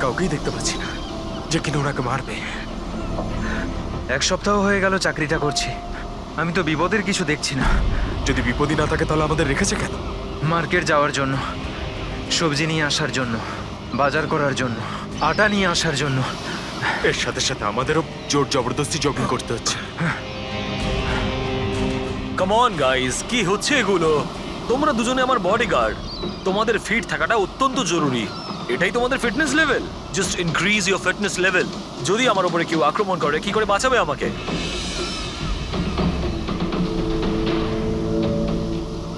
কাউকেই দেখতে পাচ্ছি না যে কিনা ওনাকে মারবে। এক সপ্তাহ হয়ে গেল চাকরিটা করছি, আমি তো বিপদের কিছু দেখছি না। যদি বিপদই না থাকে তাহলে আমাদের রেখেছে কেন? মার্কেট যাওয়ার জন্য, সবজি নিয়ে আসার জন্য, বাজার করার জন্য, আটা নিয়ে আসার জন্য। এর সাথে সাথে আমাদেরও জোর জবরদস্তি জগিং করতে হচ্ছে। কাম অন গাইস, কি হচ্ছে এগুলো? তোমরা দুজনে আমার বডিগার্ড, তোমাদের ফিট থাকাটা অত্যন্ত জরুরি। এটাই তোমাদের fitness level. Just increase your fitness level. যদি আমার উপরে কেউ আক্রমণ করে, কি করে বাঁচাবে আমাকে?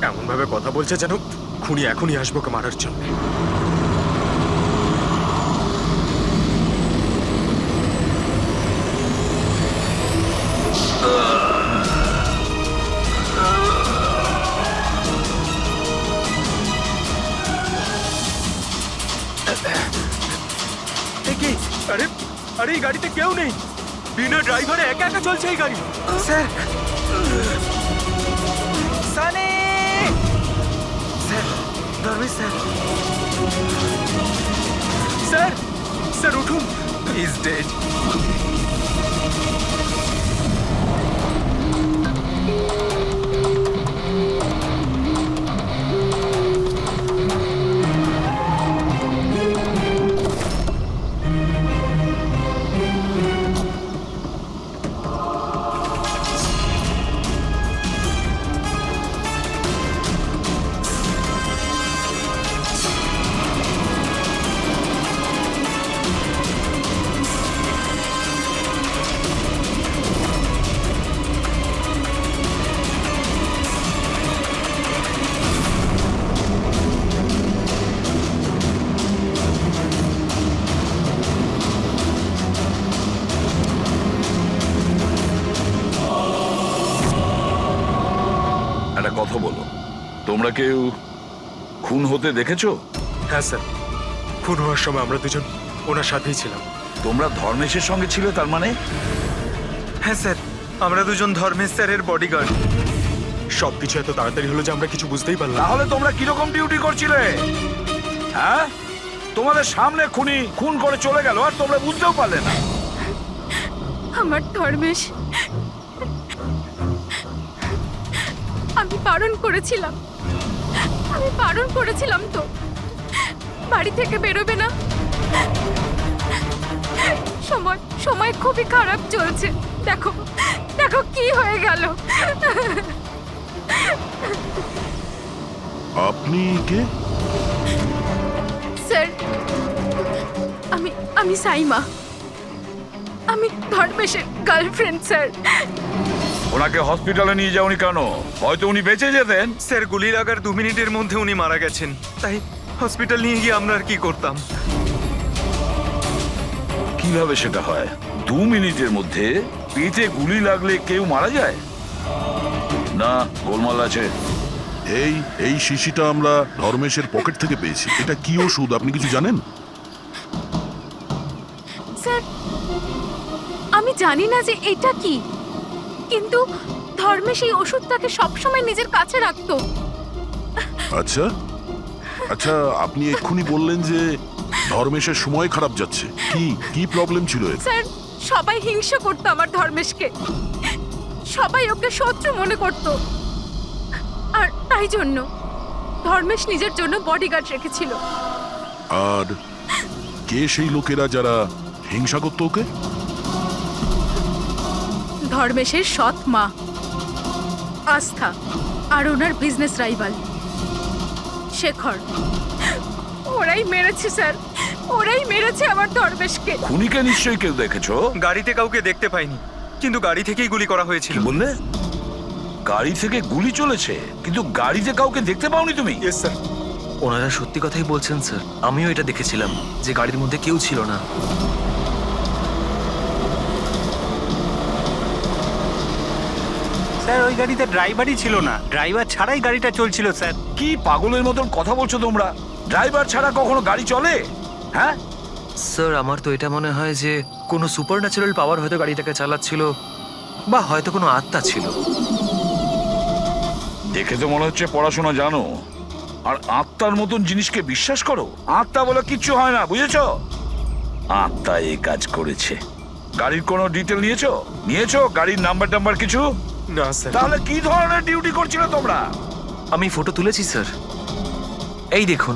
এমন ভাবে কথা বলছে যেন খুনি এখনই আসবো ওকে মারার জন্য। আরে আরে, এই গাড়িতে কেউ নেই। বিনা ড্রাইভারে একা একা চলছে এই গাড়ি। Sir, Sunny! Sir, Dharmesh sir. Sir, sir উঠুন। Is dead. একটা কথা বলো, তোমরা কেউ খুন হতে দেখেছো? হ্যাঁ স্যার, খুন হওয়ার সময় আমরা দুজন ওনার সাথেই ছিলাম। তোমরা ধর্মেশের সঙ্গে ছিলে তার মানে? হ্যাঁ স্যার, আমরা দুজন ধর্মেশ স্যারের বডিগার্ড। সবকিছু এত তাড়াতাড়ি হলো যে আমরা কিছু বুঝতেই পারলাম না। তাহলে তোমরা কিরকম ডিউটি করছিলে? হ্যাঁ, তোমাদের সামনে খুনি খুন করে চলে গেল আর তোমরা বুঝতেও পারলে না। আমার ধর্মেশ, আমি বারণ করেছিলাম তো বাড়ি থেকে বেরোবে না। সময় খুবই খারাপ চলছে। দেখো দেখো কি হয়ে গেল। আপনি কে? স্যার, আমি সাইমা। আমি ধর্মেশের গার্লফ্রেন্ড স্যার। ওনাকে হসপিটালে নিয়ে যাওনি কেন? হয়তো উনি বেঁচে যেতেন। স্যার, গুলি লাগার 2 মিনিটের মধ্যে উনি মারা গেছেন, তাই হসপিটাল নিয়ে গিয়ে আমরা আর কি করতাম। কিভাবে সেটা হয়? 2 মিনিটের মধ্যে পেটে গুলি লাগলে কেউ মারা যায় না? গোলমাল আছে। এই শিশিটা আমরা ধর্মেশের পকেট থেকে পেয়েছি। এটা কি ওষুধ আপনি কিছু জানেন? স্যার, আমি জানি না যে এটা কি, কিন্তু ধর্মেশ এই ওষুধটাকে সবসময় নিজের কাছে রাখতো। আচ্ছা আচ্ছা, আপনি এক্ষুনি বললেন যে ধর্মেশের সময় খারাপ যাচ্ছে। কি প্রবলেম ছিল এর? স্যার, সবাই হিংসা করতো আমার ধর্মেশকে, সবাই ওকে শত্রু মনে করতো, আর তাই জন্য ধর্মেশ নিজের জন্য বডিগার্ড রেখেছিল। আর কে সেই লোকেরা যারা হিংসা করতো ওকে? ধর্মেশের সৎ মা আস্থা আর ওনার বিজনেস রাইভাল শেখর। ওরাই মেরেছে স্যার, ওরাই মেরেছে আমার ধর্মেশকে। খুনিকে নিশ্চয়ই কেউ দেখেছো? গাড়িতে কাউকে দেখতে পাইনি, কিন্তু গাড়ি থেকেই গুলি করা হয়েছিল। কি বললে? গাড়ি থেকে গুলি চলেছে, কিন্তু গাড়িতে কাউকে দেখতে পাওনি তুমি? Yes sir. ওনারা সত্যি কথাই বলছেন স্যার। আমিও এটা দেখেছিলাম যে গাড়ির মধ্যে কেউ ছিল না। স্যার, ওই গাড়িতে ড্রাইভারই ছিল না, ড্রাইভার ছাড়াই গাড়িটা চলছিল স্যার। কি পাগলের মতন কথা বলছো তোমরা? ড্রাইভার ছাড়া কখনো গাড়ি চলে? হ্যাঁ, স্যার, আমার তো এটা মনে হয় যে কোনো সুপারন্যাচারাল পাওয়ার হয়তো গাড়িটাকে চালাচ্ছিল, বা হয়তো কোনো আত্মা ছিল। দেখে তো মনে হচ্ছে পড়াশোনা জানো, আর আত্মার মতন জিনিসকে বিশ্বাস করো? আত্মা বলে কিচ্ছু হয় না, বুঝেছো? আত্মা এই কাজ করেছে। গাড়ির কোনো ডিটেল নিয়েছো গাড়ির নাম্বার টাম্বার কিছু? না স্যার। তাহলে কি ধরনের ডিউটি করছিলে তোমরা? আমি ফটো তুলেছি স্যার, এই দেখুন।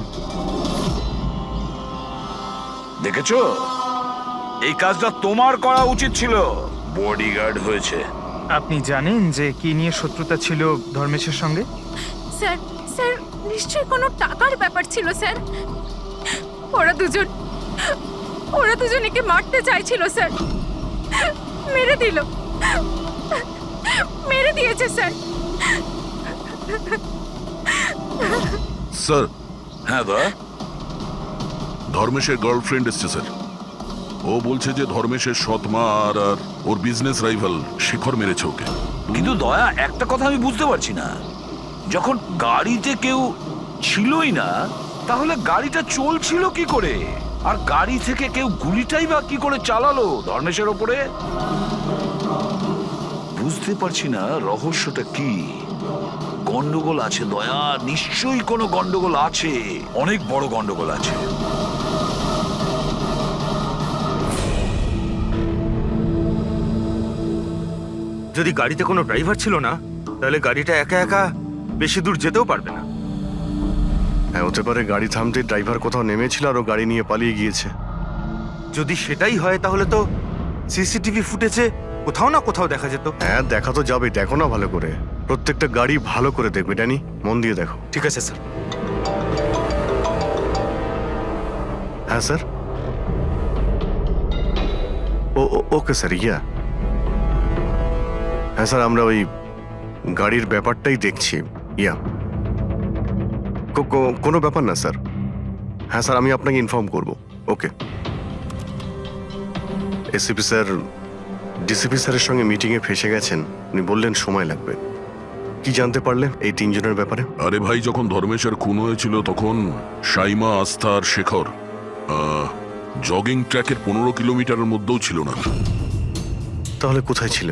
দেখেছো, এই কাজটা তোমার করা উচিত ছিল। বডিগার্ড হয়েছে। আপনি জানেন যে কি নিয়ে শত্রুতা ছিল ধর্মেশের সঙ্গে? স্যার স্যার নিশ্চয়ই কোনো টাকার ব্যাপার ছিল স্যার। ওরা দুজন একে মারতে চাইছিল স্যার। মেরে দিয়েছে স্যার। স্যার, হ্যাঁ দা, ধর্মেশের গার্লফ্রেন্ড এসছে স্যার। ও বলছে যে ধর্মেশের সৎ মা আর ওর বিজনেস রাইভাল শেখর মেরেছে ওকে। কিন্তু দয়া, একটা কথা আমি বুঝতে পারছি না, যখন গাড়িতে কেউ ছিলই না তাহলে গাড়িটা চলছিল কি করে? আর গাড়ি থেকে কেউ গুলিটাই বা কি করে চালালো ধর্মেশের ওপরে? বুঝতে পারছি না রহস্যটা কি। গন্ডগোল আছে দয়া, নিশ্চয়ই কোনো গন্ডগোল আছে, অনেক বড় গন্ডগোল আছে। যদি গাড়িতে কোনো ড্রাইভার ছিল না তাহলে গাড়িটা একা একা বেশি দূর যেতেও পারবে না। হ্যাঁ, হতে পারে গাড়ি থামতে ড্রাইভার কোথাও নেমেছিল আর ও গাড়ি নিয়ে পালিয়ে গিয়েছে। যদি সেটাই হয় তাহলে তো সিসিটিভি ফুটেজে কোথাও না কোথাও দেখা যেত। হ্যাঁ, দেখা তো যাবে, দেখো না ভালো করে। প্রত্যেকটা গাড়ি ভালো করে দেখবে, ড্যানি, মন দিয়ে দেখো। ঠিক আছে স্যার। হ্যাঁ স্যার। ওকে স্যার, হ্যাঁ স্যার, আমরা ওই গাড়ির ব্যাপারটাই দেখছি। কোনো ব্যাপার না স্যার। হ্যাঁ স্যার, আমি আপনাকে ইনফর্ম করব। ওকে। এসিপি স্যার ডিসিপি স্যারের সঙ্গে মিটিংয়ে ফেসে গেছেন। উনি বললেন সময় লাগবে। কি জানতে পারলেন এই তিনজনের ব্যাপারে? আরে ভাই, যখন ধর্মেশের খুন হয়েছিল তখন সাইমা, আস্থা আর শেখর জগিং ট্র্যাকের 15 কিলোমিটারের মধ্যেও ছিল না। তাহলে কোথায় ছিল?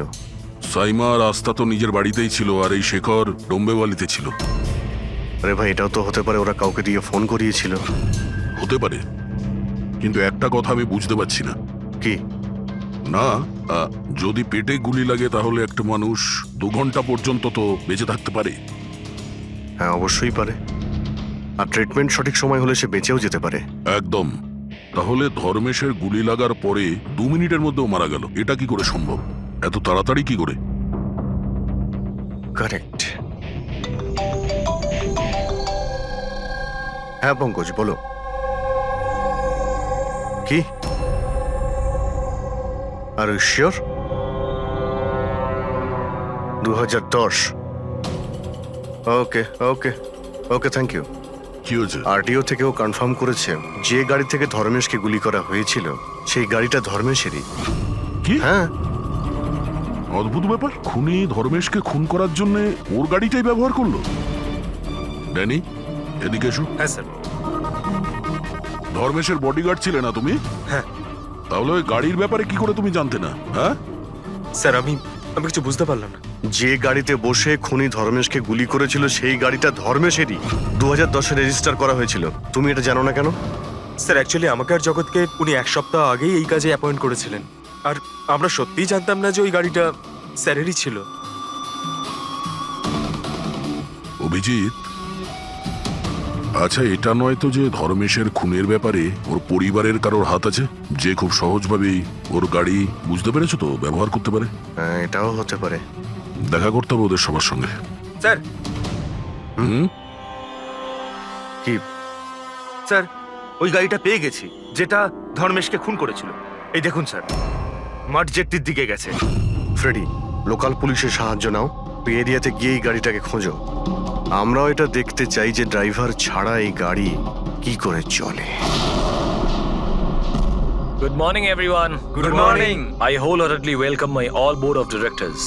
সাইমা আর আস্থা তো নিজের বাড়িতেই ছিল, আর এই শেখর ডোম্বেওয়ালিতে ছিল। আরে ভাই, এটাও তো হতে পারে ওরা কাউকে দিয়ে ফোন করিয়েছিল। হতে পারে, কিন্তু একটা কথা আমি বুঝতে পারছি না। কি? না, যদি পেটে গুলি লাগে তাহলে একটা মানুষ 2 ঘন্টা পর্যন্ত তো বেঁচে থাকতে পারে। হ্যাঁ, অবশ্যই পারে। আর ট্রিটমেন্ট সঠিক সময় হলে সে বেঁচেও যেতে পারে। একদম। তাহলে ধর্মেশের গুলি লাগার পরে 2 মিনিটের মধ্যেও মারা গেল, এটা কি করে সম্ভব? এত তাড়াতাড়ি কি করে? কারেক্ট। হ্যাঁ পঙ্কজ, বলো। কি? আর sure? 2010। Okay okay okay, thank you. কি হয়েছে? আরটিও থেকেও কনফার্ম করেছে যে গাড়ি থেকে ধর্মেশকে গুলি করা হয়েছিল সেই গাড়িটা ধর্মেশেরই। কি? হ্যাঁ। অদ্ভুত ব্যাপার, খুনি ধর্মেশকে খুন করার জন্য ওর গাড়িটাই ব্যবহার করলো। ড্যানি, এদিকে এসো। হ্যাঁ স্যার। ধর্মেশের বডিগার্ড ছিলে না তুমি? হ্যাঁ। তাহলে ওই গাড়ির ব্যাপারে কি করে তুমি জানতে না? হ্যাঁ স্যার, আমি কিছু বুঝতে পারলাম না। যে গাড়িতে বসে খুনি ধর্মেশকে গুলি করেছিল সেই গাড়িটা ধর্মেশেরই। 2010-এ রেজিস্টার করা হয়েছিল। তুমি এটা জানো না কেন? স্যার, অ্যাকচুয়ালি আমাকে আর জগৎকে উনি 1 সপ্তাহ আগেই এই কাজে অ্যাপয়েন্ট করেছিলেন, আর আমরা সত্যিই জানতাম না যে ওই গাড়িটা স্যারেরই ছিল। অভিজিৎ, আচ্ছা এটা নয় তো যে ধর্মেশের খুনের ব্যাপারে ওর পরিবারের কারোর হাত আছে, যে খুব সহজভাবেই ওর গাড়ি, বুঝতে পেরেছো তো, ব্যবহার করতে পারে? হ্যাঁ, এটাও হতে পারে। দেখা করতে হবে ওদের সবার সঙ্গে। স্যার, কি? স্যার, ওই গাড়িটা পেয়ে গেছি যেটা ধর্মেশকে খুন করেছিল। এই দেখুন স্যার, মাঠ জেটটির দিকে গেছে। ফ্রেডি, লোকাল পুলিশের সাহায্য নাও। তুই এরিয়াতে গিয়ে এই গাড়িটাকে খোঁজো। আমরাও এটা দেখতে চাই যে ড্রাইভার ছাড়া এই গাড়ি কি করে চলে। Good morning, everyone. Good morning. I wholeheartedly welcome my all board of directors.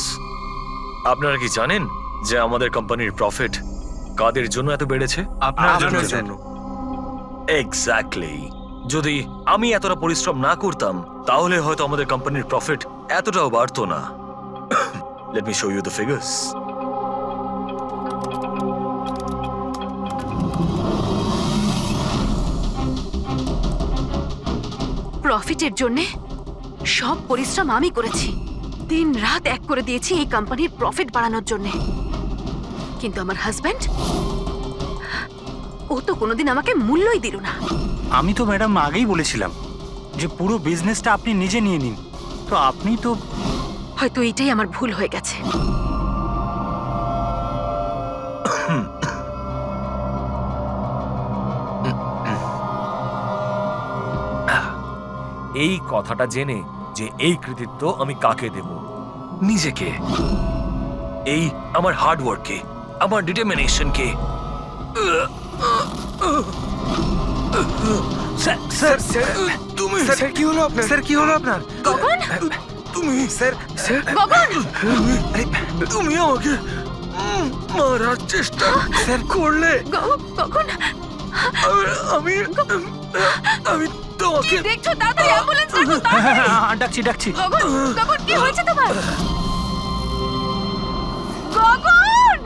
আপনারা কি জানেন যে আমাদের কোম্পানির প্রফিট কাদের জন্য এত বেড়েছে? আপনার জন্য। এক্স্যাক্টলি। যদি আমি এতটা পরিশ্রম না করতাম তাহলে হয়তো আমাদের কোম্পানির প্রফিট এতটাও বাড়তো না। Let me show you the figures. প্রফিটের জন্যে সব পরিশ্রম আমি করেছি, দিন রাত এক করে দিয়েছি এই কোম্পানির প্রফিট বাড়ানোর জন্যে। কিন্তু আমার হাজব্যান্ড, ও তো কোনোদিন আমাকে মূল্যই দিল না। আমি তো ম্যাডাম আগেই বলেছিলাম যে পুরো বিজনেসটা আপনি নিজে নিয়ে নিন, তো আপনি তো হয়তো এইটাই আমার ভুল হয়ে গেছে। এই কথাটা জেনে যে এই কৃতিত্ব আমি কাকে দেব? নিজেকে, এই আমার হার্ড ওয়ার্ককে, আমার ডিটারমিনেশনকে। তুমি স্যার কি হলো আপনার? স্যার কি হলো আপনার? গগন, তুমি স্যার স্যার গগন, তুমি আমাকে মারার চেষ্টা করলে। গগন, আমি আমি কি তোমাকে দেখছো? তাড়াতাড়ি অ্যাম্বুলেন্স ডাকো, তাড়াতাড়ি। ডাকছি ডাকছি। গগন, গগন, কি হয়েছে তোমার? গগন!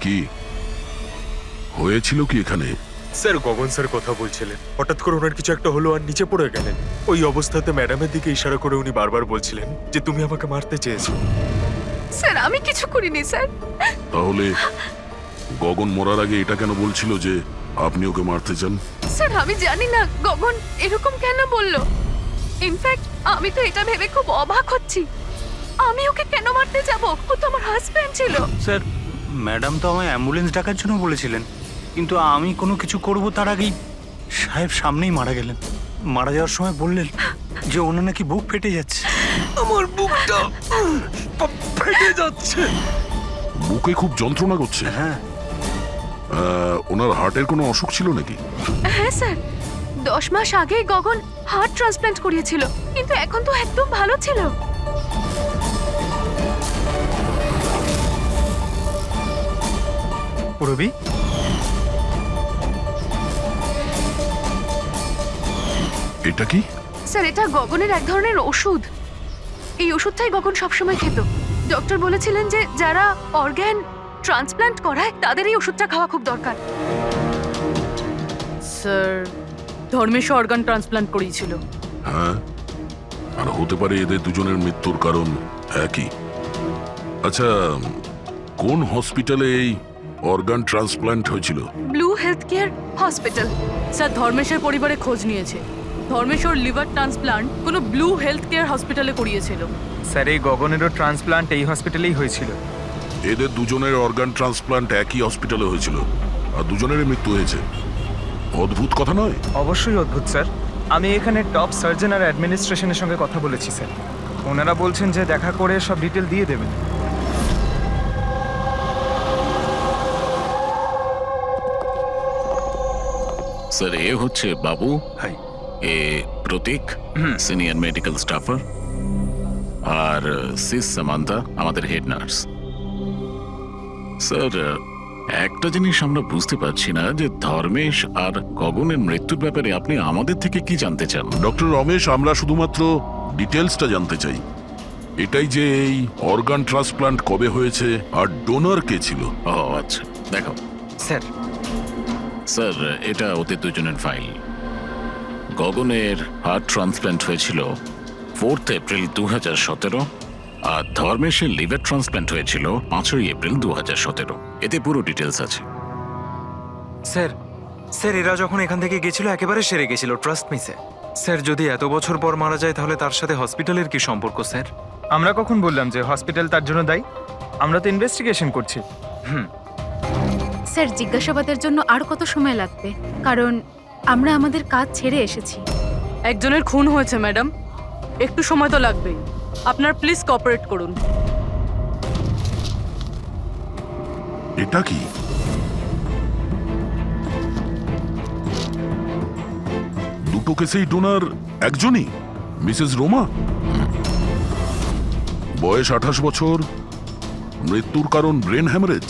কি হয়েছিল কি এখানে? স্যার গগন স্যার কথা বলছিলেন, হঠাৎ করে ওনার কিছু একটা হলো আর নিচে পড়ে গেলেন। ওই অবস্থাতে ম্যাডামের দিকে ইশারা করে উনি বারবার বলছিলেন যে তুমি আমাকে মারতে চেয়েছো। স্যার, আমি কিছু করিনি স্যার। তাহলে গগন মরার আগে এটা কেন বলছিল যে আপনি ওকে মারতে চান? স্যার, আমি জানি না গগন এরকম কেন বললো। ইনফ্যাক্ট আমি তো এটা ভেবে খুব অবাক হচ্ছি, আমি ওকে কেন মারতে যাব? ও তো আমার হাজব্যান্ড ছিল। স্যার, ম্যাডাম তো আমায় অ্যাম্বুলেন্স ডাকার জন্য বলেছিলেন, কিন্তু আমি কোনো কিছু করব তার আগেই সাহেব সামনেই মারা গেলেন। মারা যাওয়ার সময় বললেন যে ওনার নাকি বুক ফেটে যাচ্ছে। আমার বুকটা ফেটে যাচ্ছে। বুকে খুব যন্ত্রণা করছে? হ্যাঁ। ওনার হার্টের কোনো অসুখ ছিল নাকি? হ্যাঁ স্যার, 10 মাস আগে গগন হার্ট ট্রান্সপ্ল্যান্ট করিয়েছিল, কিন্তু এখন তো একদম ভালো ছিল। রবি, এটা কি? স্যার, এটা গগনের এক ধরনের ওষুধ। এই ওষুধটাই গগন সবসময় খেত। ডক্টর বলেছিলেন যে যারা অর্গ্যান ট্রান্সপ্ল্যান্ট করায় তাদের এই ওষুধটা খাওয়া খুব দরকার। স্যার, ধর্মেশ অর্গান ট্রান্সপ্লান্ট করিয়েছিল। হ্যাঁ, আর হতে পারে এদের দুজনের মৃত্যুর কারণ একই। আচ্ছা, কোন হসপিটালে এই অর্গান ট্রান্সপ্ল্যান্ট হয়েছিল? Blue health care hospital. Sir, ধর্মেশের পরিবারে খোঁজ নিয়েছে। ধর্মেশ ওর লিভার ট্রান্সপ্লান্ট কোনো ব্লু হেলথ কেয়ার হসপিটালে করিয়েছিল। স্যার এই গগনেরও ট্রান্সপ্লান্ট এই হসপিটালেই হয়েছিল। এদের দুজনের অর্গান ট্রান্সপ্ল্যান্ট একই হসপিটালে হয়েছিল, আর দুজনেরই মৃত্যু হয়েছে। অদ্ভুত কথা নয়? অবশ্যই অদ্ভুত স্যার। আমি এখানে টপ সার্জন আর অ্যাডমিনিস্ট্রেশনের সঙ্গে কথা বলেছি স্যার। ওনারা বলছেন যে দেখা করে সব ডিটেল দিয়ে দেবেন। স্যার, এ হচ্ছে বাবু, হাই। এ প্রতীক, সিনিয়র মেডিকেল স্টাফার, আর সিস সামান্তা, আমাদের হেড নার্স। স্যার, একটা জিনিস আমরা বুঝতে পারছি না যে ধর্মেশ আর গগনের মৃত্যুর ব্যাপারে আপনি আমাদের থেকে কি জানতে চান? ডক্টর রমেশ, আমরা শুধুমাত্র ডিটেলসটা জানতে চাই। এটাই যে এই অর্গান ট্রান্সপ্ল্যান্ট কবে হয়েছে আর ডোনার কে ছিল। ও আচ্ছা, দেখো স্যার, স্যার, এটা ওদের দুজনের ফাইল। গগনের হার্ট ট্রান্সপ্ল্যান্ট হয়েছিল 4 এপ্রিল 2017, আর ধর্মেশের লিভার ট্রান্সপ্ল্যান্ট হয়েছিল 5 এপ্রিল 2017। এতে পুরো ডিটেলস আছে। স্যার স্যার এরা যখন এখান থেকে গেছিল একেবারে সেরে গেছিল, ট্রাস্ট মি স্যার। স্যার, যদি এত বছর পর মারা যায় তাহলে তার সাথে হসপিটালের কি সম্পর্ক স্যার? আমরা কখন বললাম যে হসপিটাল তার জন্য দায়ী? আমরা তো ইনভেস্টিগেশন করছি। স্যার, জিজ্ঞাসাবাদের জন্য আর কত সময় লাগবে? কারণ আমরা আমাদের কাজ ছেড়ে এসেছি। একজনের খুন হয়েছে ম্যাডাম, একটু সময় তো লাগবেই। আপনার প্লিজ কোঅপারেট করুন। এটা কি? দুটো কেসেই ডোনার একজনই, মিসেস রোমা। বয়স 28 বছর, মৃত্যুর কারণ ব্রেন হ্যামারেজ,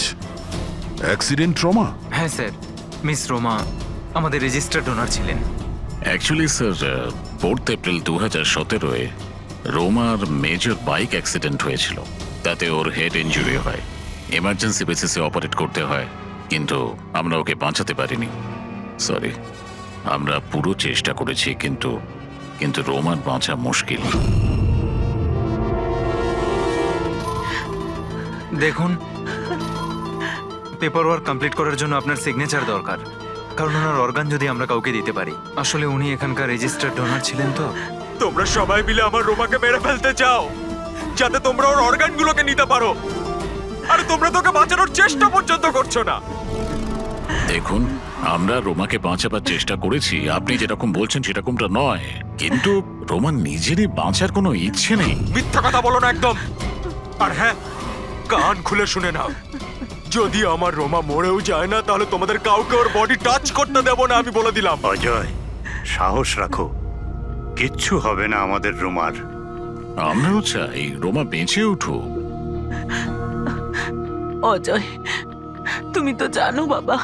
অ্যাক্সিডেন্ট ট্রমা। হ্যাঁ স্যার, মিস রোমা আমাদের রেজিস্টার্ড ডোনার ছিলেন। অ্যাকচুয়ালি স্যার 4 এপ্রিল 2017-এ রোমার মেজর বাইক অ্যাক্সিডেন্ট হয়েছিল। তাতে ওর হেড ইনজুরি হয়, এমার্জেন্সি বেসিসে অপারেট করতে হয়, কিন্তু আমরা ওকে বাঁচাতে পারিনি। সরি, আমরা পুরো চেষ্টা করেছি, কিন্তু রোমার বাঁচা মুশকিল। দেখুন, পেপার ওয়ার্ক কমপ্লিট করার জন্য আপনার সিগনেচার দরকার, কারণ ওনার অর্গান যদি আমরা কাউকে দিতে পারি। আসলে উনি এখানকার রেজিস্টার্ড ডোনার ছিলেন তো। তোমরা সবাই মিলে আমার রোমাকে মেরে ফেলতে চাও, যাতে তোমরা ওর অর্গানগুলোকে নিতে পারো। আর তোমরা তোকে বাঁচানোর চেষ্টা পর্যন্ত করছো না। দেখুন, আমরা রোমাকে বাঁচাবার চেষ্টা করেছি, আপনি যেরকম বলছেন সেরকমটা নয়, কিন্তু রোমান নিজেরই বাঁচার কোনো ইচ্ছে নেই। মিথ্যা কথা বলো না একদম। আর হ্যাঁ, কান খুলে শুনে নাও, যদি আমার রোমা মরেও যায় না, তাহলে তোমাদের কাউকে ওর বডি টাচ করতে দেবো না, আমি বলে দিলাম। অজয়, সাহস রাখো, কিচ্ছু হবে না আমাদের রোমার। আমরাও চাই রোমা বেঁচে উঠুক। অজয়, তুমি তো জানো বাবা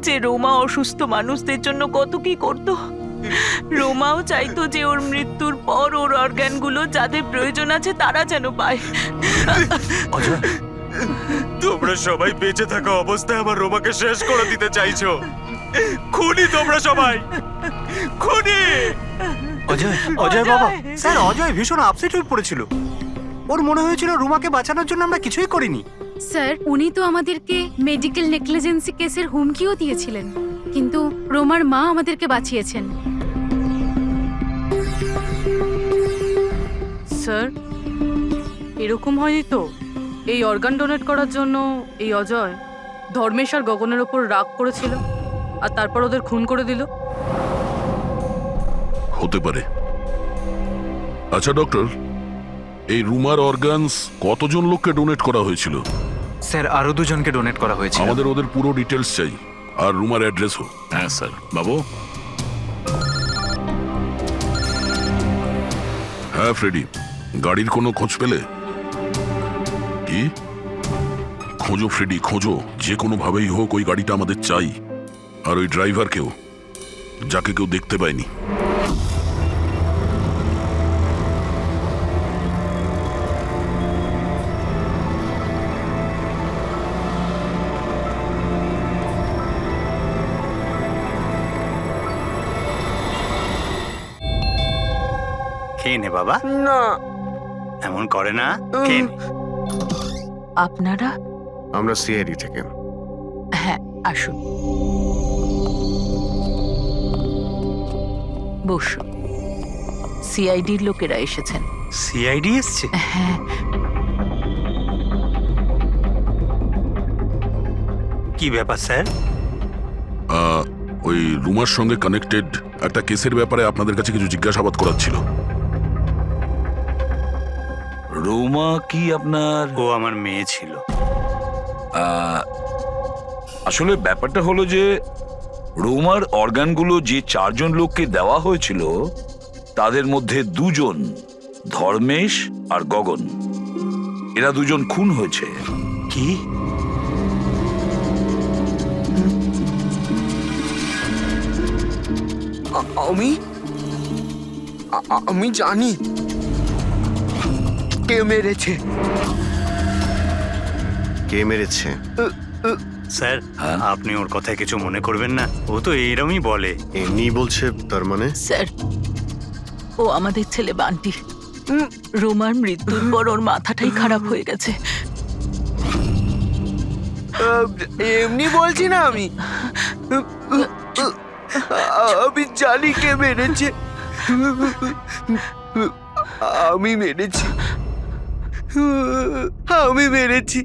যে রোমা অসুস্থ মানুষদের জন্য কত কি করতো। রোমাও চাইতো যে ওর মৃত্যুর পর ওর অর্গানগুলো যাদের প্রয়োজন আছে তারা যেন পায়। অজয়, তোমরা সবাই বেঁচে থাকা অবস্থায় আমার রোমাকে শেষ করে দিতে চাইছো। খুনি তোমরা সবাই, খুনি। অজয়, অজয় বাবা, স্যার অজয় ভীষণ আপসেট হয়ে পড়েছিল। ওর মনে হয়েছিল রুমাকে বাঁচানোর জন্য আমরা কিছুই করিনি। স্যার, উনি তো আমাদেরকে মেডিকেল নেগলিজেন্সি কেসের হুমকিও দিয়েছিলেন, কিন্তু রোমার মা আমাদেরকে বাঁচিয়েছেন। স্যার, এরকম হয়নি তো? এই অর্গান ডোনেট করার জন্য এই অজয় ধর্মেশ আর গগনের ওপর রাগ করেছিল আর তারপর ওদের খুন করে দিল। হতে পারে। আচ্ছা ডক্টর, এই রুমার অর্গানস কতজন লোককে ডোনেট করা হয়েছিল? স্যার, আরো 2 জনকে ডোনেট করা হয়েছে। আমাদের ওদের পুরো ডিটেলস চাই, আর রুমার অ্যাড্রেসও। হ্যাঁ স্যার। বাবু। হ্যাঁ ফ্রেডি, গাড়ির কোনো খোঁজ পেলে? কি? খোঁজো ফ্রেডি, খোঁজো, যে কোনো ভাবেই হোক ওই গাড়িটা আমাদের চাই, আর ওই ড্রাইভারকেও, যাকে কেউ দেখতে পায়নি। খেয়ে নে বাবা। না, এমন করে না, খেয়ে নে। আপনারা? আমরা সিআইডি থেকে। হ্যাঁ, আসুন, বসুন। সিআইডির লোকেরা এসেছেন। সিআইডি এসছে? হ্যাঁ। কি ব্যাপার স্যার? ওই রুমার সঙ্গে কানেক্টেড একটা কেসের ব্যাপারে আপনাদের কাছে কিছু জিজ্ঞাসাবাদ করার ছিল। রোমা কি আপনার? ও আমার মেয়ে ছিল। আসলে ব্যাপারটা হলো যে রোমার অর্গানগুলো যে 4 জন লোককে দেওয়া হয়েছিল তাদের মধ্যে 2 জন, ধর্মেশ আর গগন, এরা 2 জন খুন হয়েছে। কি? আমি জানি কে মেরেছে। কে মেরেছে? স্যার, আপনি ওর কথায় কিছু মনে করবেন না, ও তো এইরকমই বলে। এমনি বলছে তার মানে? স্যার, ও আমাদের ছেলে বান্টি। রোমার মৃত্যুর পর ওর মাথাটাই খারাপ হয়ে গেছে। এমনি বলছি না, আমি জানি কে মেরেছে। আমি মেরেছি, আমি মেরেছি,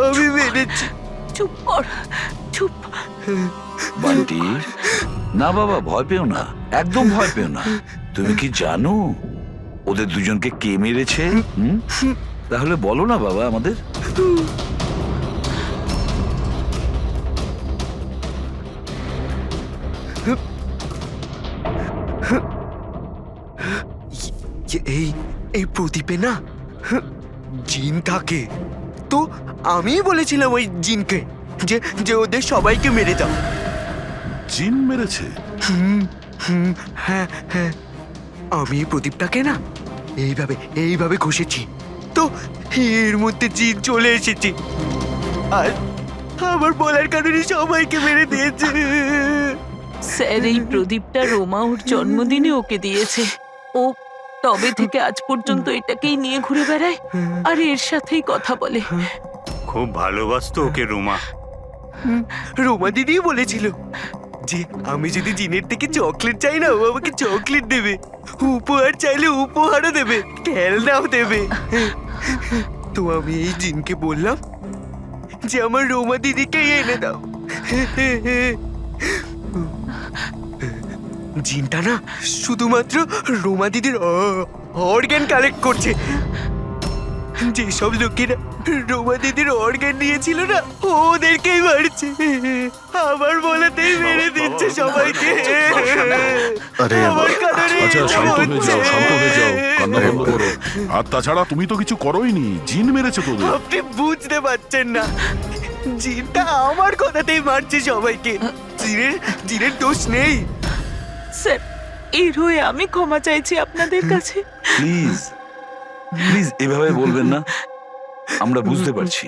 আমি মেরেছি। চুপ কর, চুপ। বান্টি, না বাবা, ভয় পেও না, একদম ভয় পেও না। তুমি কি জানো ওদের 2 জনকে কে মেরেছে? তাহলে বলো না বাবা আমাদের। এই প্রদীপে না জিন থাকে। তো আমি বলেছিলাম ওই জিনকে যে ওদের সবাইকে মেরে দাও। জিন মেরেছে? হ্যাঁ হ্যাঁ, আমি এই প্রদীপটাকে না এইভাবে ঘষেছি, তো এর মধ্যে জিন চলে এসেছে আর আমার বলার কারণে সবাইকে মেরে দিয়েছে। স্যার, এই প্রদীপটা রোমা ওর জন্মদিনে ওকে দিয়েছে। ও তবে থেকে আজ পর্যন্ত এটাকেই নিয়ে ঘুরে বেড়ায় আর এর সাথেই কথা বলে। খুব ভালোবাসতো ওকে রোমা। রোমা দিদি বলেছিল যে আমি যদি জিনের থেকে চকলেট চাই না, ও আমাকে চকলেট দেবে, উপহার চাইলে উপহারও দেবে, খেলনাও দেবে। তো আমি এই জিনকে বললাম যে আমার রোমা দিদিকে এনে দাও। জিনটা না শুধুমাত্র রোমা দিদির অর্গান কালেক্ট করছে। যেসব লোকেরা রোমা দিদির অর্গান নিয়েছিল না, ওদেরকেই মারছে, আমার বলাতেই মেরে দিচ্ছে সবাইকে। আরে আমার কারণে আচ্ছা, এটা শান্ত হয়ে হচ্ছে। যাও, শান্ত হয়ে যাও, কান্না বন্ধ করো। আর তাছাড়া তুমি তো কিছু করোইনি, জিন মেরেছে তোদের। আপনি বুঝতে পারছেন না, জিনটা আমার কথাতেই মারছে সবাইকে। জিনের দোষ নেই। স্যার, এর হয়ে আমি ক্ষমা চাইছি আপনাদের কাছে। প্লিজ প্লিজ এভাবে বলবেন না, আমরা বুঝতে পারছি।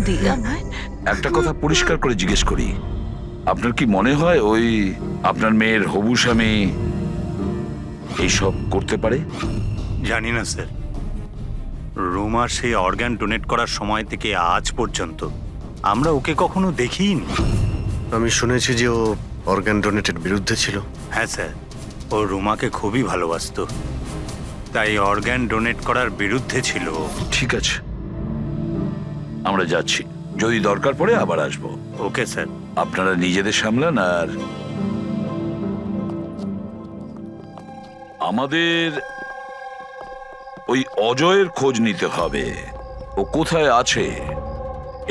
দিলা আমায় একটা কথা পরিষ্কার করে জিজ্ঞেস করি, আপনার কি মনে হয় ওই আপনার মেয়ের হবু স্বামী এইসব করতে পারে? জানি না স্যার, রোমার সেই অর্গান ডোনেট করার সময় থেকে আজ পর্যন্ত আমরা ওকে কখনো দেখিনি। আমি শুনেছি যে ও অর্গান ডোনেটের বিরুদ্ধে ছিল। হ্যাঁ স্যার, ও রোমাকে খুবই ভালোবাসতো, তাই অর্গান ডোনেট করার বিরুদ্ধে ছিল ও। ঠিক আছে, আমরা যাচ্ছি, যদি দরকার পড়ে আবার আসবো। Okay sir. আপনারা নিজেদের সামলান, আর আমাদের ওই অজয়ের খোঁজ নিতে হবে। ও কোথায় আছে?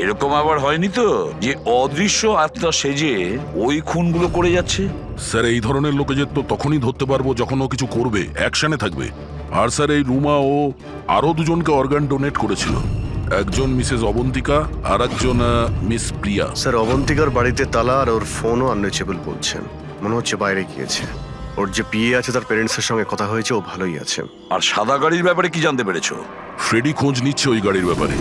এরকম আবার হয়নি তো যে অদৃশ্য আত্মা সেজে ওই খুনগুলো করে যাচ্ছে? স্যার, এই ধরনের লোকেদের তো তখনই ধরতে পারবো যখন ও কিছু করবে, অ্যাকশনে থাকবে। আর স্যার, এই রুমা ও আরো দুজনকে অর্গান ডোনেট করেছিল, একজন মিসেস অবন্তিকা আর একজন মিস প্রিয়া। স্যার, অবন্তিকার বাড়িতে তালা আর ওর ফোনও আনরিচেবল বলছেন, মনে হচ্ছে বাইরে গিয়েছে। ওর যে পিএ আছে তার প্যারেন্টসের সঙ্গে কথা হয়েছে, ও ভালোই আছে। আর সাদা গাড়ির ব্যাপারে কি জানতে পেরেছো? ফ্রেডি খোঁজ নিচ্ছে ওই গাড়ির ব্যাপারে।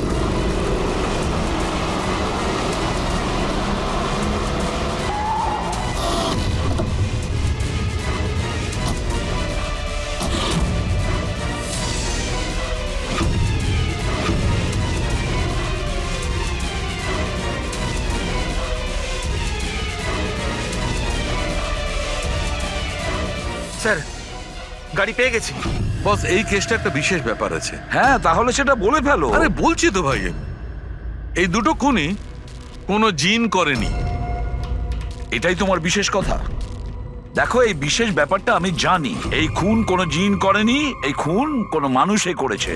স্যার, গাড়ি পেয়ে গেছি। বস, এই কেসটা একটা বিশেষ ব্যাপার আছে। হ্যাঁ, তাহলে সেটা বলে ফেলো। আরে বলছি তো ভাই, এই দুটো খুনই কোনো জিন করেনি। এটাই তোমার বিশেষ কথা। দেখো, এই বিশেষ ব্যাপারটা আমি জানি। এই খুন কোনো জিন করেনি, এই খুন কোনো মানুষে করেছে।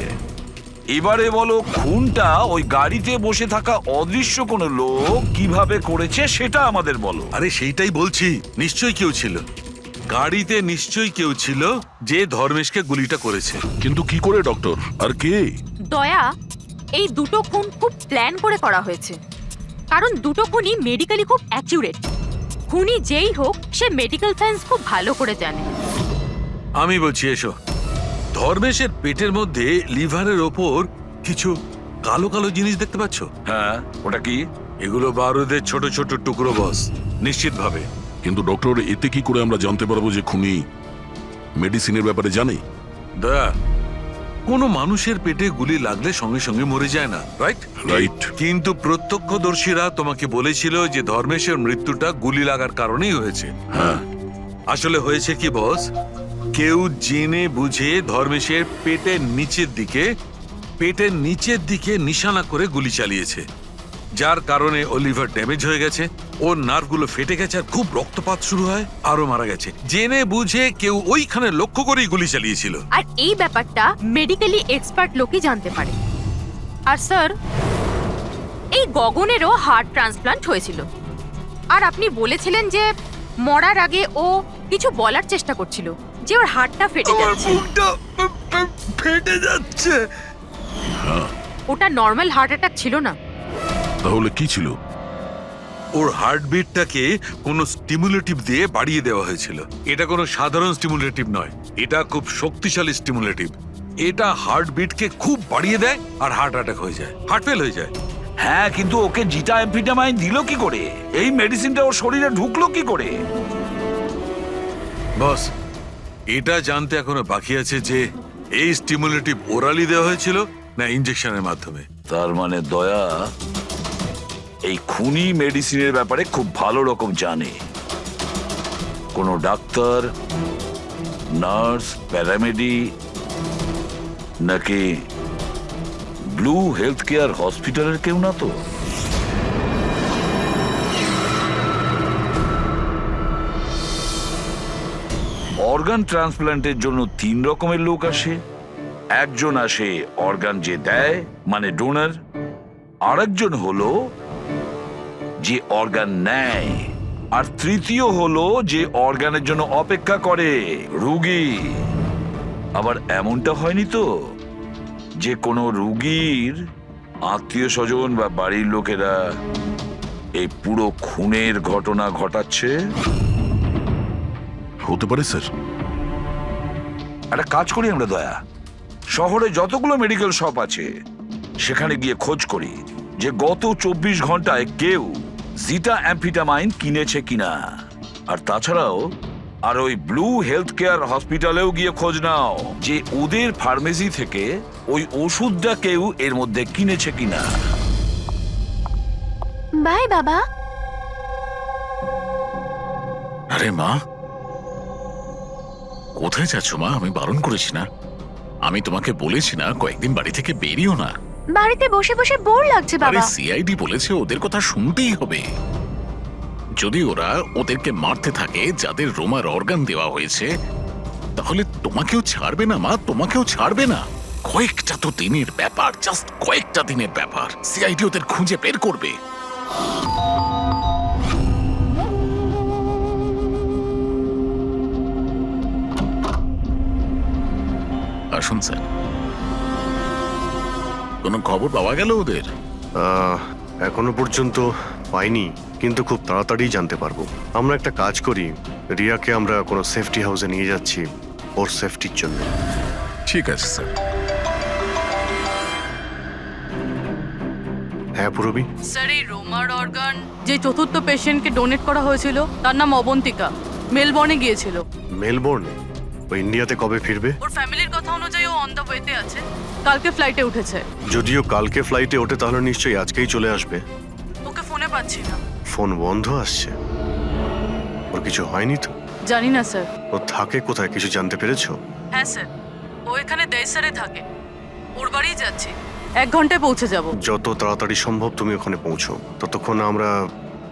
এবারে বলো, খুনটা ওই গাড়িতে বসে থাকা অদৃশ্য কোনো লোক কিভাবে করেছে সেটা আমাদের বলো। আরে সেইটাই বলছি, নিশ্চয়ই কেউ ছিল গাড়িতে, নিশ্চয়ই কেউ ছিল যে ধর্মেশকে গুলিটা করেছে। কিন্তু কি করে ডক্টর, আর কে? দয়া, এই দুটো খুন খুব প্ল্যান করে করা হয়েছে, কারণ দুটো খুনই মেডিকেলি খুব অ্যাকিউরেট। খুনি যেই হোক, সে মেডিকেল সায়েন্স খুব ভালো করে জানে। আমি বলছি, এসো। ধর্মেশের পেটের মধ্যে লিভারের ওপর কিছু কালো কালো জিনিস দেখতে পাচ্ছ? হ্যাঁ, ওটা কি? এগুলো বারুদের ছোট ছোট টুকরো, বস, নিশ্চিত ভাবে। কিন্তু ডক্টর, এতে কি করে আমরা জানতে পারবো যে খুনি মেডিসিনের ব্যাপারে জানে? দয়া, কোনো মানুষের পেটে গুলি লাগলে সঙ্গে সঙ্গে মরে যায় না, রাইট? রাইট। কিন্তু প্রত্যক্ষদর্শীরা তোমাকে বলেছিল যে ধর্মেশের মৃত্যুটা গুলি লাগার কারণেই হয়েছে। হ্যাঁ। আসলে হয়েছে কি বস, কেউ জেনে বুঝে ধর্মেশের পেটের নিচের দিকে নিশানা করে গুলি চালিয়েছে, যার কারণে ও লিভার ড্যামেজ হয়ে গেছে, ওর নার্ভগুলো ফেটে গেছে, আর খুব রক্তপাত শুরু হয়, আরো মারা গেছে। জেনে বুঝে কেউ ওইখানে লক্ষ্য করেই গুলি চালিয়েছিল। আর এই ব্যাপারটা মেডিকেলি এক্সপার্ট লোকই জানতে পারে। আর স্যার, এই গগনেরও হার্ট ট্রান্সপ্লান্ট হয়েছিল, আর আপনি বলেছিলেন যে মরার আগে ও কিছু বলার চেষ্টা করছিল, যে ওর হার্টটা ফেটে যাচ্ছে। ফেটে যাচ্ছে। ওটা নর্মাল হার্ট অ্যাটাক ছিল না। তাহলে কি ছিল? ওর হার্টবিটটাকে কোনো স্টিমুলেটিভ দিয়ে বাড়িয়ে দেওয়া হয়েছিল। এটা কোনো সাধারণ স্টিমুলেটিভ নয়, এটা খুব শক্তিশালী স্টিমুলেটিভ। এটা হার্টবিটকে খুব বাড়িয়ে দেয় আর হার্ট অ্যাটাক হয়ে যায়, হার্ট ফেল হয়ে যায়। হ্যাঁ, কিন্তু ওকে জিটা অ্যাম্ফিটামাইন দিল কি করে? এই মেডিসিনটা ওর শরীরে ঢুকলো কি করে? বস, এটা জানতে এখনো বাকি আছে যে এই স্টিমুলেটিভ ওরালি দেওয়া হয়েছিল না ইনজেকশনের মাধ্যমে। তার মানে দয়া এই খুনি মেডিসিনের ব্যাপারে খুব ভালো রকম জানে। কোনো ডাক্তার, নার্স, প্যারামেডি নাকি ব্লু হেলথ কেয়ার হসপিটালের কেউ না তো? অর্গান ট্রান্সপ্ল্যান্টের জন্য 3 রকমের লোক আসে। একজন আসে অর্গান যে দেয়, মানে ডোনার। আরেকজন হলো যে অর্গান নেয়, আর তৃতীয় হলো যে অর্গানের জন্য অপেক্ষা করে, রুগী। আবার এমনটা হয়নি তো যে কোনো রুগীর আত্মীয় স্বজন বা বাড়ির লোকেরা এই পুরো খুনের ঘটনা ঘটাচ্ছে? হতে পারে স্যার। একটা কাজ করি আমরা দয়া, শহরে যতগুলো মেডিকেল শপ আছে সেখানে গিয়ে খোঁজ করি যে গত 24 ঘন্টায় কেউ জিটা অ্যাম্ফিটামাইন কিনেছে কিনা। আর তাছাড়াও আর ওই ব্লু হেলথ কেয়ার হসপিটালেও গিয়ে খোঁজ নাও যে ওদের ফার্মেসি থেকে ওই ওষুধটা কেউ এর মধ্যে কিনেছে কিনা। বাই বাবা। আরে মা, কোথায় যাচ্ছ মা? আমি বারণ করেছি না? আমি তোমাকে বলেছি না কয়েকদিন বাড়ি থেকে বেরিও না? বাড়িতে বসে বসে বোর লাগছে আরে সিআইডি বলেছে ওদের কথা শুনতেই হবে। যদি ওরা ওদেরকে মারতে থাকে যাদের রোমার অর্গান দেওয়া হয়েছে, তাহলে তোমাকেও ছাড়বে না মা, তোমাকেও ছাড়বে না। কয়েকটা তো দিনের ব্যাপার, জাস্ট কয়েকটা দিনের ব্যাপার। সিআইডি ওদের খুঁজে বের করবে। আসুন স্যার। কোনো খবর পাওয়া গেল ওদের? এখনো পর্যন্ত পাইনি, কিন্তু খুব তাড়াতাড়ি জানতে পারবো। আমরা একটা কাজ করি, রিয়াকে আমরা কোনো সেফটি হাউসে নিয়ে যাচ্ছি ওর সেফটির জন্য। ঠিক আছে স্যার। হ্যাঁ পুরবি। স্যার, এই রোমার অর্গান যে চতুর্থ পেশেন্টকে ডোনেট করা হয়েছিল তার নাম অবন্তিকা, মেলবর্নে গিয়েছিল। মেলবোর্নে? ও ইন্ডিয়াতে কবে ফিরবে? ওর ফ্যামিলির কথা অনুযায়ী ও অন দ্য ওয়েতে আছে, কালকে ফ্লাইটে উঠেছে। যদিও কালকে ফ্লাইটে ওঠে তাহলে নিশ্চয়ই আজকেই চলে আসবে। ওকে ফোনে পাচ্ছি না। ফোন বন্ধ আসছে। ওর কিছু হয়নি তো? জানি না স্যার। ও থাকে কোথায় কিছু জানতে পেরেছো? হ্যাঁ স্যার, ও এখানে দেশারে থাকে, ওর বাড়িই যাচ্ছি। 1 ঘন্টায় পৌঁছে যাব। যত তাড়াতাড়ি সম্ভব তুমি ওখানে পৌঁছো, ততক্ষণ আমরা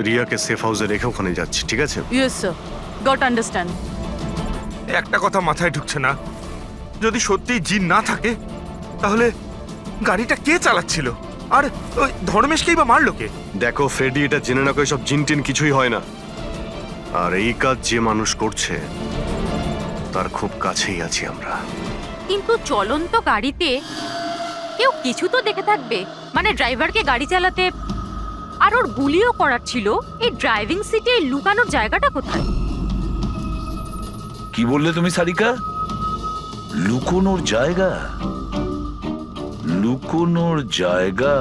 রিয়াকে সেফ হাউসে রেখে ওখানে যাচ্ছি, ঠিক আছে? Yes sir, goat understand. একটা কথা মাথায় ঢুকছে না, যদি সত্যি জিন না থাকে তাহলে গাড়িটা কে চালাচ্ছিল? আর ওই ধর্মেশকেই বা মারলো কে? দেখো ফ্রেডি, এটা জেনে না সব জিন টিন কিছুই হয় না। আর এই কাজ যে মানুষ করছে তার খুব কাছেই আছি আমরা। কিন্তু চলন্ত গাড়িতে কেউ কিছু তো দেখে থাকবে, মানে ড্রাইভারকে গাড়ি চালাতে। আর ওর গুলিও করার ছিল। এই ড্রাইভিং সিটে লুকানোর জায়গাটা কোথায়? কি বললে তুমি সারিকা? লুকোনোর জায়গা? লুকোনোর জায়গা?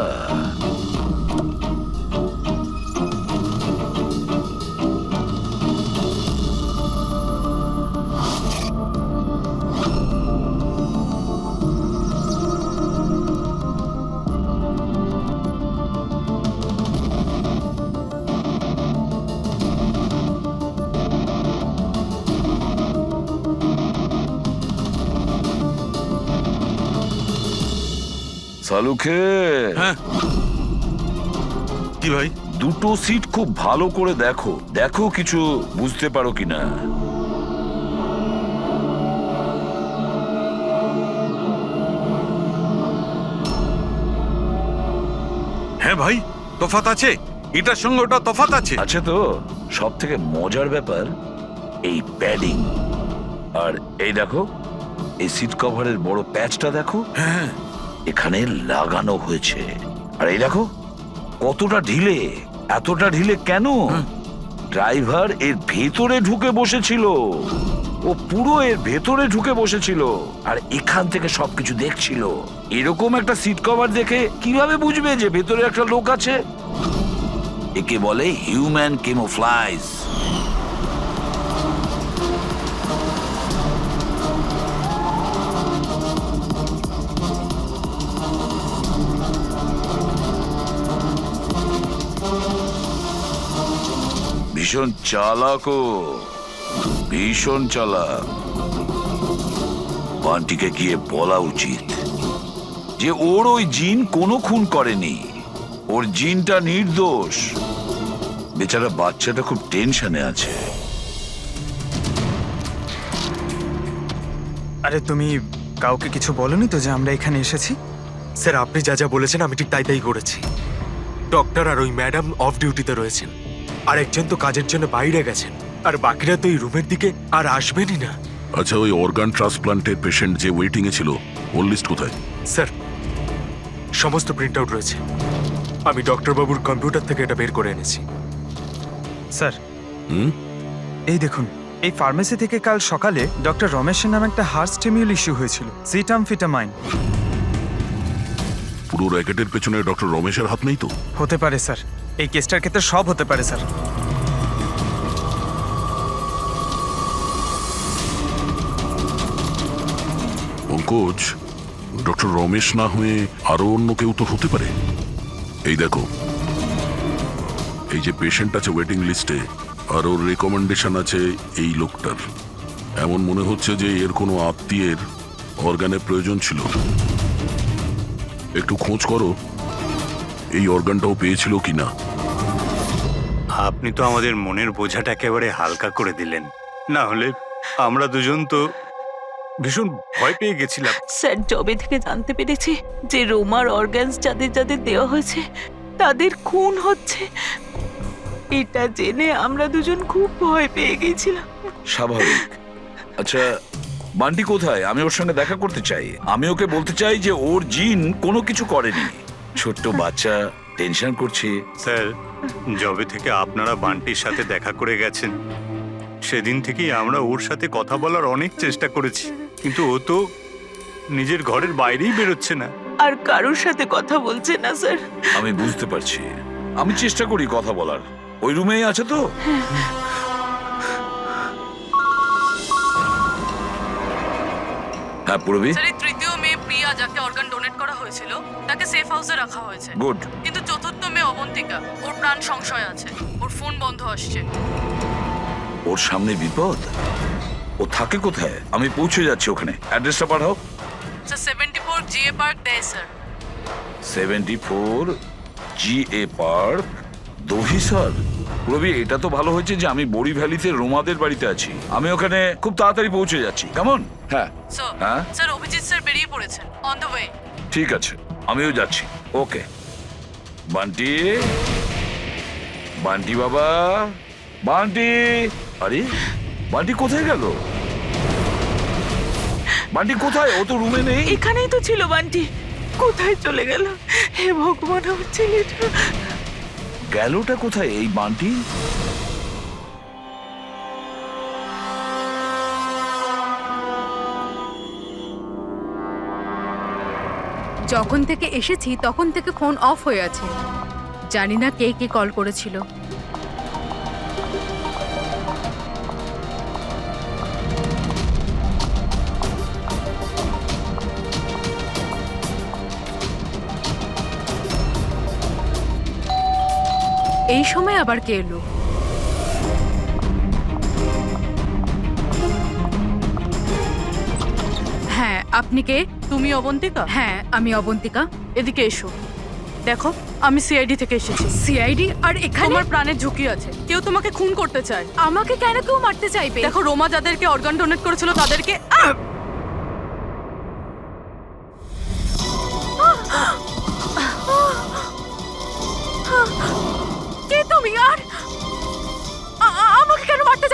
সালুখে, হ্যাঁ কি ভাই? দুটো সিট খুব ভালো করে দেখো, দেখো কিছু বুঝতে পারো কিনা। হ্যাঁ ভাই, তফাৎ আছে, এটার সঙ্গে ওটা তফাৎ আছে। আচ্ছা, তো সব থেকে মজার ব্যাপার এই প্যাডিং, আর এই দেখো এই সিট কভারের বড় প্যাচটা দেখো, হ্যাঁ, এখানে লাগানো হয়েছে। আর এই দেখো কতটা ঢিলে, এতটা ঢিলে কেন? ড্রাইভার এর ভেতরে ঢুকে বসেছিল, ও পুরো এর ভেতরে ঢুকে বসেছিল আর এখান থেকে সবকিছু দেখছিল। এরকম একটা সিট কভার দেখে কিভাবে বুঝবে যে ভেতরে একটা লোক আছে? একে বলে হিউম্যান ক্যামোফ্লাজ। ভীষণ চালাক ও, ভীষণ চালাক। বান্টিকে গিয়ে বলা উচিত যে ওর ওই জিন কোনো খুন করেনি, ওর জিনটা নির্দোষ। বেচারা বাচ্চাটা খুব টেনশনে আছে। আরে তুমি কাউকে কিছু বলনি তো যে আমরা এখানে এসেছি? স্যার, আপনি যা যা বলেছেন আমি ঠিক তাই তাই করেছি। ডক্টর আর ওই ম্যাডাম অফ ডিউটিতে রয়েছেন, আর একজন তো কাজের জন্য বাইরে গেছেন, আর বাকিরা তো এই রুমের দিকে আর আসবেনই না। আচ্ছা, ওই অর্গান ট্রান্সপ্লান্টের পেশেন্ট যে ওয়েটিং এ ছিল, ওর লিস্ট কোথায়? স্যার, সমস্ত প্রিন্ট আউট রয়েছে। আমি ডক্টর বাবুর কম্পিউটার থেকে এটা বের করে এনেছি। স্যার, হুম? এই দেখুন, এই ফার্মেসি থেকে কাল সকালে ডক্টর রমেশের নামে একটা হার্ট স্টিমিউল ইস্যু হয়েছিল, সিটামফিটামাইন। পুরো র্যাকেটের পেছনে ডক্টর রমেশের হাত নেই তো? হতে পারে স্যার, এই কেসটার ক্ষেত্রে সব হতে পারে স্যার। পঙ্কজ, ডক্টর রমেশ না হয়ে আরো অন্য কেউ তো হতে পারে। এই দেখো, এই যে পেশেন্ট আছে ওয়েটিং লিস্টে, আর ওর রেকমেন্ডেশন আছে এই লোকটার। এমন মনে হচ্ছে যে এর কোনো আত্মীয়ের অর্গানের প্রয়োজন ছিল। একটু খোঁজ করো এই অর্গানটাও পেয়েছিল কিনা। আপনি তো আমাদের মনের বোঝাটা একেবারে হালকা করে দিলেন, না হলে আমরা দুজন তো ভীষণ ভয় পেয়ে গেছিলাম। স্যার, জবে থেকে জানতে পেরেছি যে রোমার অর্গানস যাদের যাদের দেওয়া হয়েছে তাদের খুন হচ্ছে, এটা জেনে আমরা দুজন খুব ভয় পেয়ে গেছিলাম। স্বাভাবিক। আচ্ছা, বান্টি কোথায়? আমি ওর সঙ্গে দেখা করতে চাই। আমি ওকে বলতে চাই যে ওর জিন কোনো কিছু করেনি। ছোট্ট বাচ্চা টেনশন করছে। স্যার, জবে থেকে আপনারা বান্টির সাথে দেখা করে গেছেন, সেদিন থেকেই আমরা ওর সাথে কথা বলার অনেক চেষ্টা করেছি, কিন্তু ও তো নিজের ঘরের বাইরেই বেরোচ্ছে না। আর কারোর সাথে কথা বলছে না স্যার। আমি বুঝতে পারছি, আমি চেষ্টা করি কথা বলার। ওই রুমেই আছে তো? হ্যাঁ, পূরবী। স্যার, এই তৃতীয় মেয়ে প্রিয়া যাকে অর্গান ডোনেট করা হয়েছিল তাকে সেফ হাউসে রাখা হয়েছে। গুড। কিন্তু চতুর্থ মেয়ে অবন্তিকা, ওর প্রাণ সংশয় আছে, ওর ফোন বন্ধ আসছে। ওর সামনে বিপদ। ও থাকে কোথায়? আমি পৌঁছে যাচ্ছি ওখানে। অ্যাড্রেসটা পাঠাও। স্যার, 74 জিএ পার্ক দেয় sir. 74 GA park, Dahisar. Ravi, এটা তো ভালো হয়েছে যে আমি বড়ি ভ্যালিতে রোমাদের বাড়িতে আছি। আমি ওখানে খুব তাড়াতাড়ি পৌঁছে যাচ্ছি। কেমন? হ্যাঁ হ্যাঁ, স্যার, অভিজিৎ স্যার বেরিয়ে পড়েছেন, অন দ্য ওয়ে। ঠিক আছে, আমিও যাচ্ছি। ওকে। বান্টি, বান্টি বাবা, বান্টি। আরে, বান্টি কোথায় গেল? বান্টি কোথায়? ও তো রুমে নেই। এখানেই তো ছিল বান্টি, কোথায় চলে গেল? হে ভগবান, আমার ছেলেটা গেলটা কোথায় এই বান্টি? যখন থেকে এসেছি তখন থেকে ফোন অফ হয়ে আছে। জানি না কে কে কল করেছিল। এই সময় আবার কে এলো? হ্যাঁ, আপনি কে? তুমি অবন্তিকা? হ্যাঁ, আমি অবন্তিকা। এদিকে এসো, দেখো আমি সিআইডি থেকে এসেছি। সিআইডি? আর এখানে? তোমার প্রাণের ঝুঁকি আছে, কেউ তোমাকে খুন করতে চায়। আমাকে কেন কেউ মারতে চাইবে? দেখো, রোমা যাদেরকে অর্গান ডোনেট করেছিল তাদেরকে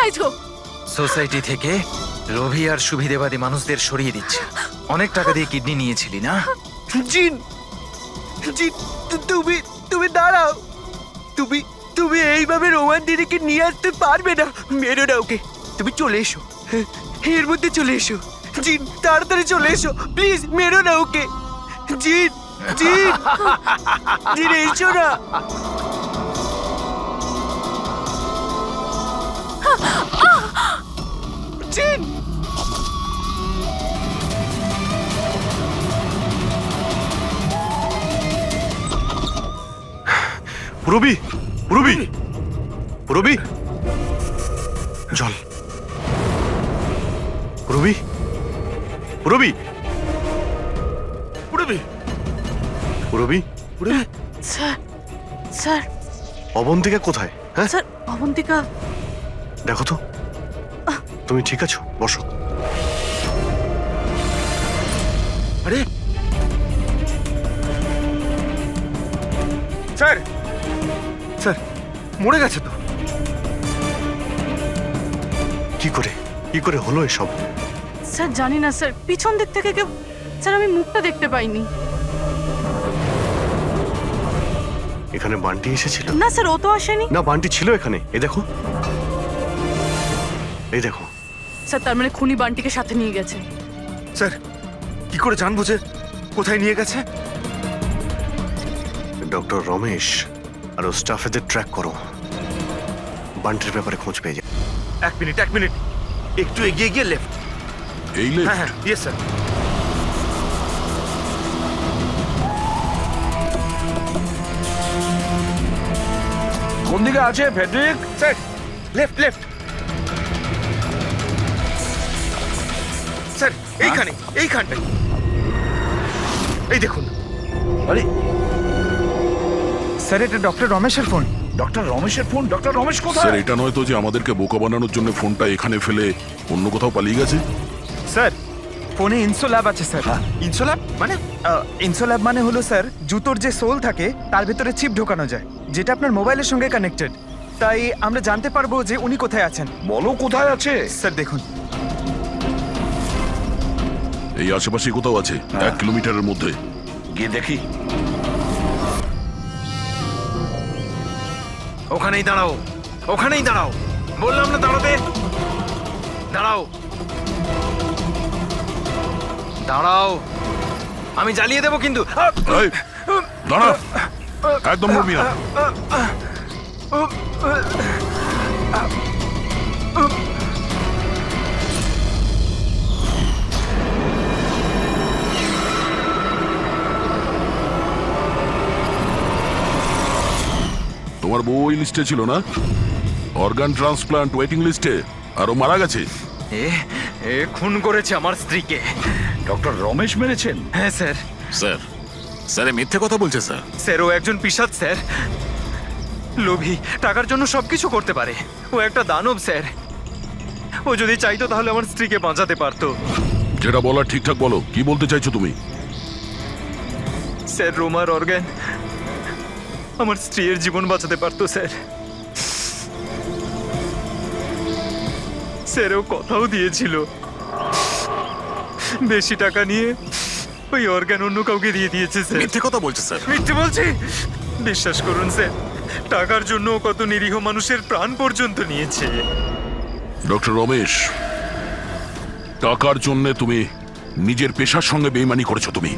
চাইছো? সোসাইটি থেকে লোভী আর সুবিধেবাদী মানুষদের সরিয়ে দিচ্ছে। অনেক টাকা দিয়ে কিডনি নিয়েছিলি না? জিন জিন তুমি তুমি দাঁড়াও। তুমি তুমি এইভাবে রোমান দিদিকে নিয়ে আসতে পারবে না। মেরো না ওকে। তুমি চলে এসো, এর মধ্যে চলে এসো। জিন তাড়াতাড়ি চলে এসো প্লিজ, মেরো না ওকে। জিন জিন জিন এসো না। জিন পুরবি, পুরবি, পুরবি, জল। পুরবি, পুরবি, পুরবি, পুরবি, পুরবি। স্যার স্যার অবন্তিকা কোথায়? হ্যাঁ, স্যার অবন্তিকা। দেখো তো তুমি ঠিক আছো? বসো। আরে স্যার, স্যার মরে গেছে তো। কি করে কি করে হলো এসব? স্যার জানি না স্যার, পিছন দিক থেকে কেউ, স্যার আমি মুখটা দেখতে পাইনি। এখানে বান্টি এসেছিল? না স্যার ও তো আসেনি। না, বান্টি ছিল এখানে। এই দেখো, এই দেখো। স্যার তার মানে খুনি বান্টিকে সাথে নিয়ে গেছে। স্যার কি করে জানবো যে কোথায় নিয়ে গেছে? ডক্টর রমেশ আর ওর স্টাফেদের ট্র্যাক করো, বান্টির ব্যাপারে খোঁজ পেয়ে যায়। এক মিনিট, একটু এগিয়ে গিয়ে লেফট। এই হ্যাঁ লেফট? হ্যাঁ, ইয়েস স্যার। কোন দিকে আছে Friedrich? Sir left left. Sir এইখানটায়। এই দেখুন। আরে স্যার এটা ডক্টর রমেশের ফোন। ডক্টর রমেশের ফোন? ডক্টর রমেশ কোথায়? স্যার, এটা নয় তো যে আমাদেরকে বোকা বানানোর জন্য ফোনটা এখানে ফেলে অন্য কোথাও পালিয়ে গেছে? স্যার ফোনে ইনসোল্যাব আছে স্যার। ইনসোল্যাব মানে? ইনসোল্যাব মানে হলো স্যার জুতোর যে সোল থাকে তার ভেতরে চিপ ঢোকানো যায়, যেটা আপনার মোবাইলের সঙ্গে কানেক্টেড। তাই আমরা জানতে পারবো যে উনি কোথায় আছেন। বলো কোথায় আছে? স্যার দেখুন, এই আশেপাশে কোথাও আছে, 1 কিলোমিটারের মধ্যে। গিয়ে দেখি। ওখানেই দাঁড়াও, ওখানেই দাঁড়াও। বললাম না দাঁড়াতে। দাঁড়াও দাঁড়াও, আমি জ্বালিয়ে দেবো কিন্তু। এই, দাঁড়া, একদম নড়বি না। তোমার বউ ওই লিস্টে ছিল না? অর্গান ট্রান্সপ্লান্ট ওয়েটিং লিস্টে। আর ও মারা গেছে। এ খুন করেছে আমার স্ত্রীকে। ডক্টর রমেশ মেরেছেন? হ্যাঁ স্যার। স্যার, স্যার এ মিথ্যে কথা বলছে স্যার। স্যার ও একজন পিশাচ স্যার, লোভী, টাকার জন্য সবকিছু করতে পারে। ও একটা দানব স্যার। ও যদি চাইতো তাহলে আমার স্ত্রীকে বাঁচাতে পারতো। যেটা বলার ঠিকঠাক বলো, কি বলতে চাইছো তুমি? স্যার রোমার অর্গান আমার স্ত্রীর জীবন বাঁচাতে পারতো স্যার। স্যার ও কথাও দিয়েছিল বেশি টাকা নিয়ে ওই অর্গান অন্য কাউকে দিয়ে দিয়েছে স্যার। মিথ্যে কথা বলছে স্যার। মিথ্যে বলছি? বিশ্বাস করুন স্যার, টাকার জন্য ও কত নিরীহ মানুষের প্রাণ পর্যন্ত নিয়েছে। ডক্টর রমেশ, টাকার জন্য তুমি নিজের পেশার সঙ্গে বেইমানি করেছো। তুমি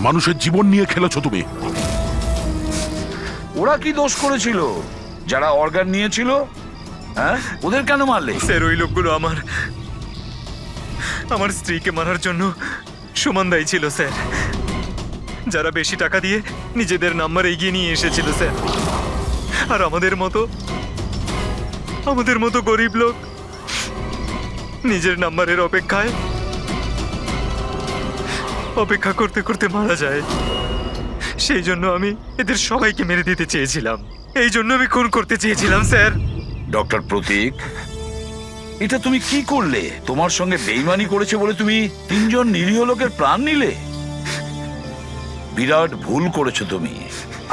মানুষের জীবন নিয়ে খেলেছো তুমি। ওরা কি দোষ করেছিল যারা অর্গান নিয়েছিল? হ্যাঁ, ওদের কেন মারলে? স্যার ওই লোকগুলো আমার স্ত্রীকে মারার জন্য সমান দায়ী ছিল স্যার। যারা বেশি টাকা দিয়ে নিজেদের নাম্বার এগিয়ে নিয়ে এসেছিল স্যার। আর আমাদের মতো গরিব লোক নিজের নাম্বারের অপেক্ষা করতে করতে মারা যায়। সেই জন্য আমি এদের সবাইকে মেরে দিতে চেয়েছিলাম। এই জন্য আমি খুন করতে চেয়েছিলাম স্যার। ডক্টর প্রতীক, এটা তুমি কি করলে? তোমার সঙ্গে বেইমানি করেছে বলে তুমি 3 জন নিরীহ লোকের প্রাণ নিলে। বিরাট ভুল করেছো তুমি।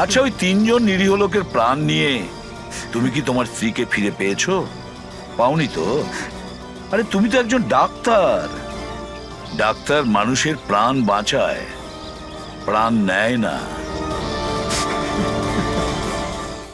আচ্ছা, ওই 3 জন নিরীহ লোকের প্রাণ নিয়ে তুমি কি তোমার স্ত্রীকে ফিরে পেয়েছো? পাওনি তো? আরে তুমি তো একজন ডাক্তার। ডাক্তার মানুষের প্রাণ বাঁচায়, প্রাণ নেয় না।